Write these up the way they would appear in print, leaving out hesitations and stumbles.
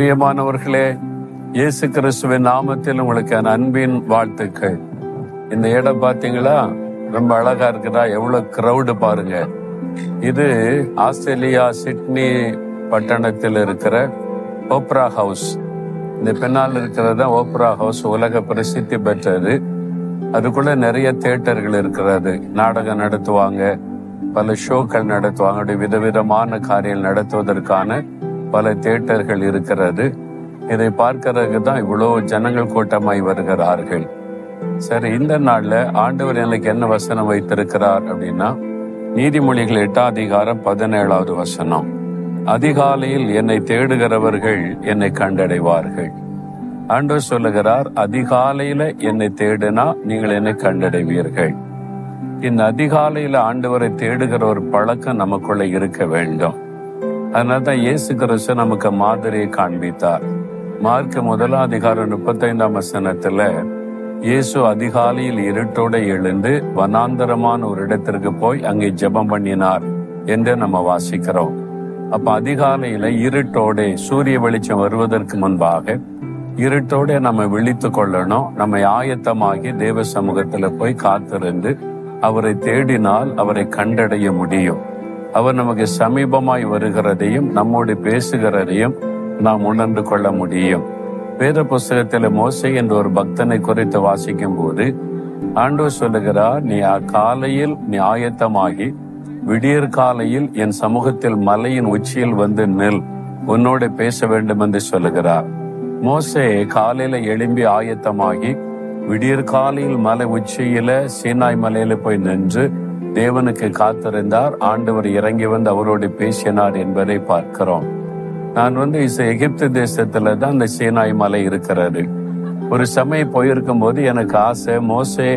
பிரியமானவர்களே, இயேசு கிறிஸ்துவின் நாமத்தில் உங்களுக்கு என் அன்பின் வாழ்த்துக்கள். இந்த இடம் பார்த்தீங்களா, ரொம்ப அழகா இருக்குதா? எவ்வளவு கிரௌடு பாருங்க. இது ஆஸ்திரேலியா சிட்னி பட்டணத்தில் இருக்கிற ஓப்ரா ஹவுஸ். இந்த பின்னால் இருக்கிறது ஓப்ரா ஹவுஸ், உலக பிரசித்தி பெற்றது. அதுக்குள்ள நிறைய தியேட்டர்கள் இருக்கிறது. நாடகம் நடத்துவாங்க, பல ஷோக்கள் நடத்துவாங்க. அப்படி விதவிதமான காரியங்கள் நடத்துவதற்கான பல தியேட்டர்கள் இருக்கிறது. இதை பார்க்கறதுக்கு தான் இவ்வளவு ஜனங்கள் கூட்டமாய் வருகிறார்கள். சரி, இந்த நாள்ல ஆண்டவர் எனக்கு என்ன வசனம் வைத்திருக்கிறார் அப்படின்னா, நீதிமொழிகள் 8ஆம் அதிகாரம் 17வது வசனம். அதிகாலையில் என்னை தேடுகிறவர்கள் என்னை கண்டடைவார்கள். ஆண்டவர் சொல்லுகிறார், அதிகாலையில என்னை தேடினா நீங்கள் என்னை கண்டடைவீர்கள். இந்த அதிகாலையில ஆண்டவரை தேடுகிற ஒரு பழக்கம் நமக்குள்ள இருக்க வேண்டும். அதனால்தான் இயேசு கிறிஸ்து நமக்கு மாதிரியை காண்பித்தார். மார்க் 1ஆம் அதிகாரம் 35ஆம் வசனத்துல இயேசு அதிகாலையில் இருட்டோட எழுந்து வனாந்தரமான ஒரு இடத்திற்கு போய் அங்கே ஜெபம் பண்ணினார் என்று நம்ம வாசிக்கிறோம். அப்ப அதிகாலையில இருட்டோட, சூரிய வெளிச்சம் வருவதற்கு முன்பாக இருட்டோட நம்ம விழித்து கொள்ளணும். நம்ம ஆயத்தமாகி தேவ சமூகத்துல போய் காத்திருந்து அவரை தேடினால் அவரை கண்டடைய முடியும். அவர் நமக்கு சமீபமாய் வருகிறதையும் நம்மோடு பேசுகிறதையும் நாம் உணர்ந்து கொள்ள முடியும். வேத புஸ்தகத்தில் மோசே என்ற ஒரு பக்தனை குறித்து வாசிக்கும் போது ஆண்டவர் சொல்லுகிறார், நீ காலையில் நீ ஆயத்தமாகி விடியற் காலையில் என் சமூகத்தில் மலையின் உச்சியில் வந்து நில், உன்னோடு பேச வேண்டும் என்று சொல்லுகிறார். மோசே காலையில எழும்பி ஆயத்தமாகி விடியற் காலையில் மலை உச்சியில சீனாய் மலையில போய் நின்று தேவனுக்கு காத்திருந்தார். ஆண்டவர் இறங்கி வந்து அவரோடு பேசினார் என்பதை பார்க்கிறோம். நான் எகிப்து தேசத்துல தான் இந்த சீனாய் மலை இருக்கிறது. ஒரு சமயம் போயிருக்கும் போது எனக்கு ஆசை, மோசே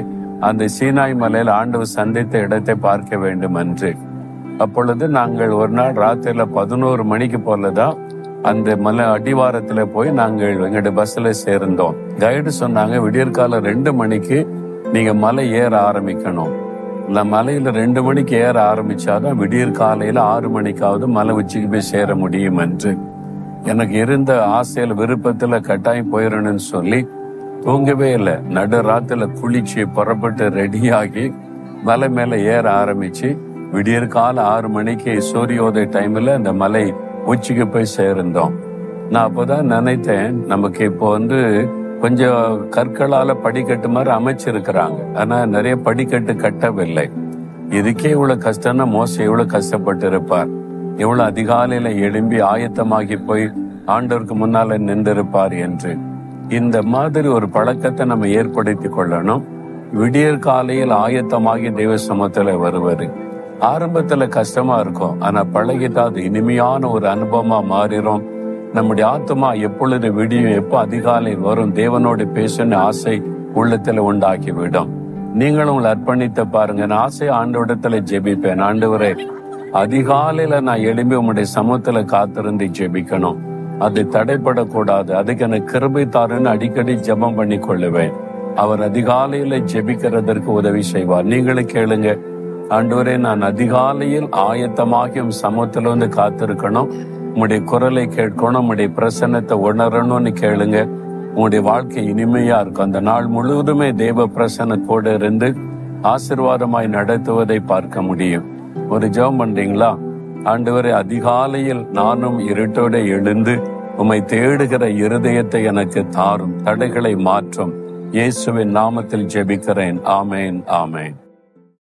அந்த சீனாய் மலையில் ஆண்டவர் சந்தித்த இடத்தை பார்க்க வேண்டும் என்று. அப்பொழுது நாங்கள் ஒரு நாள் ராத்திரில 11 மணிக்கு போலதான் அந்த மலை அடிவாரத்துல போய் நாங்கள் எங்களுடைய பஸ்ல சேர்ந்தோம். கைடு சொன்னாங்க, விடியற்கால 2 மணிக்கு நீங்க மலை ஏற ஆரம்பிக்கணும். மலையில 2 மணிக்கு ஏற ஆரம்பிச்சாதான் விடியற் காலையில 6 மணிக்காவது மலை உச்சிக்கு போய் சேர முடியும் என்று. எனக்கு இருந்த ஆசையில விருப்பத்துல கட்டாயம் போயிடணும்னு சொல்லி தூங்கவே இல்லை. நடு ராத்திரில குளிச்சு புறப்பட்டு ரெடியாகி மலை மேல ஏற ஆரம்பிச்சு விடியற் கால 6 மணிக்கு சூரியோதய டைம்ல அந்த மலை உச்சிக்கு போய் சேர்ந்தோம். நான் அப்போதான் நினைத்தேன், நமக்கு இப்போ கொஞ்சம் கற்களால படிக்கட்டு மாதிரி அமைச்சிருக்கிறாங்க, ஆனா நிறைய படிக்கட்டு கட்டவில்லை. இதுக்கே இவ்வளவு கஷ்டம்னா மோசே எவ்வளவு கஷ்டப்பட்டு இருப்பார், எவ்வளவு அதிகாலையில எழும்பி ஆயத்தமாகி போய் ஆண்டவருக்கு முன்னால நின்றிருப்பார் என்று. இந்த மாதிரி ஒரு பழக்கத்தை நம்ம ஏற்படுத்தி கொள்ளணும். விடியற் காலையில் ஆயத்தமாகி தெய்வ சமூகத்துல வருவது ஆரம்பத்துல கஷ்டமா இருக்கும், ஆனா பழகிட்டா அது இனிமையான ஒரு அனுபவமா மாறிடும். நம்முடைய ஆத்மா எப்பொழுது விடியும், எப்போ அதிகாலை வரும், தேவனோடு பேசணும் ஆசை உள்ளத்துல உண்டாக்கிவிடும். நீங்களும் உங்களை அர்ப்பணித்து பாருங்க. நான் ஆசை ஆண்டவரிடத்துல ஜெபிப்பேன், ஆண்டவரே அதிகாலையில நான் எழும்பி உங்களுடைய சமூகத்துல காத்திருந்து ஜெபிக்கணும், அது தடைப்படக்கூடாது, அதுக்கு எனக்கு கிருபை தாருன்னு அடிக்கடி ஜெபம் பண்ணி கொள்ளுவேன். அவர் அதிகாலையில ஜெபிக்கிறதற்கு உதவி செய்வார். நீங்களும் கேளுங்க, ஆண்டவரே நான் அதிகாலையில் ஆயத்தமாகி சமூகத்துல காத்திருக்கணும், உங்களுடைய குரலை கேட்கணும், உங்களுடைய பிரசன்னத்தை உணரணும்னு கேளுங்க. உங்களுடைய வாழ்க்கை இனிமையா இருக்கும். அந்த நாள் முழுவதுமே தேவ பிரசன்னத்தோடு இருந்து ஆசீர்வாதமாய் நடத்துவதை பார்க்க முடியும். ஒரு ஜெபம் பண்றீங்களா? ஆண்டவரே அதிகாலையில் நானும் இருட்டோட எழுந்து உம்மை தேடுகிற இருதயத்தை எனக்கு தாரும், தடைகளை மாற்றும். இயேசுவின் நாமத்தில் ஜெபிக்கிறேன். ஆமேன், ஆமேன்.